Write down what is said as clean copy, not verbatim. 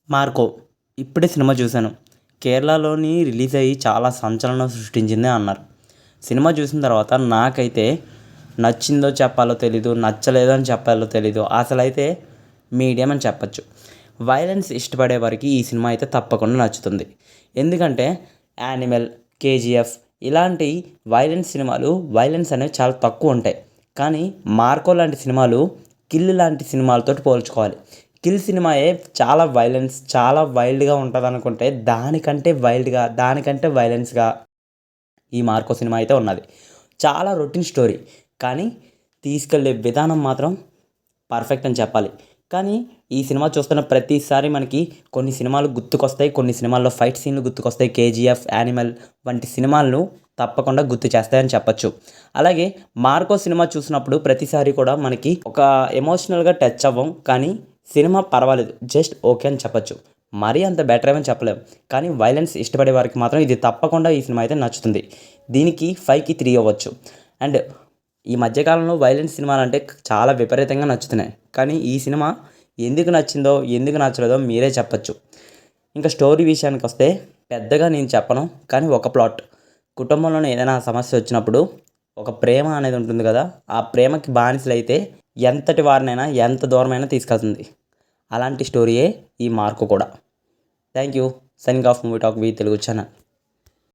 Marco ఇప్పుడే cinema చూశాను. కేరళలోని రిలీజ్ అయ్యి చాలా సంచలనం సృష్టించింది అన్నారు. సినిమా చూసిన తర్వాత నాకైతే నచ్చిందో చెప్పాలో తెలీదు, నచ్చలేదో అని చెప్పాలో తెలీదు. అసలైతే మీడియం అని చెప్పొచ్చు. వైలెన్స్ ఇష్టపడే వారికి ఈ సినిమా అయితే తప్పకుండా నచ్చుతుంది. ఎందుకంటే యానిమల్, కేజీఎఫ్ ఇలాంటి వైలెన్స్ అనేవి చాలా తక్కువ ఉంటాయి. కానీ మార్కో లాంటి సినిమాలు కిల్ లాంటి సినిమాలతో పోల్చుకోవాలి. కిల్ సినిమాయే చాలా వైలెన్స్, చాలా వైల్డ్గా ఉంటుంది అనుకుంటే దానికంటే వైలెన్స్గా ఈ మార్కో సినిమా అయితే ఉన్నది. చాలా రొటీన్ స్టోరీ, కానీ తీసుకెళ్ళే విధానం మాత్రం పర్ఫెక్ట్ అని చెప్పాలి. కానీ ఈ సినిమా చూస్తున్న ప్రతిసారి మనకి కొన్ని సినిమాలు గుర్తుకొస్తాయి, కొన్ని సినిమాల్లో ఫైట్ సీన్లు గుర్తుకొస్తాయి. కేజీఎఫ్, యానిమల్ వంటి సినిమాలను తప్పకుండా గుర్తు చేస్తాయని చెప్పొచ్చు. అలాగే మార్కో సినిమా చూసినప్పుడు ప్రతిసారి కూడా మనకి ఒక ఎమోషనల్గా టచ్ అవ్వం, కానీ సినిమా పర్వాలేదు, జస్ట్ ఓకే అని చెప్పొచ్చు. మరీ అంత బెటర్ ఏమని చెప్పలేము, కానీ వైలెన్స్ ఇష్టపడే వారికి మాత్రం ఇది తప్పకుండా ఈ సినిమా అయితే నచ్చుతుంది. దీనికి 5కి 3 అవ్వచ్చు. అండ్ ఈ మధ్యకాలంలో వైలెన్స్ సినిమాలు అంటే చాలా విపరీతంగా నచ్చుతున్నాయి. కానీ ఈ సినిమా ఎందుకు నచ్చిందో, ఎందుకు నచ్చలేదో మీరే చెప్పచ్చు. ఇంకా స్టోరీ విషయానికి వస్తే పెద్దగా నేను చెప్పను, కానీ ఒక ప్లాట్. కుటుంబంలోనే ఏదైనా సమస్య వచ్చినప్పుడు ఒక ప్రేమ అనేది ఉంటుంది కదా, ఆ ప్రేమకి బానిసలైతే ఎంతటి వారినైనా ఎంత దూరమైనా తీసుకెళ్తుంది. అలాంటి స్టోరీయే ఈ మార్కో కూడా. Thank you. Signing off movie talk V Telugu channel.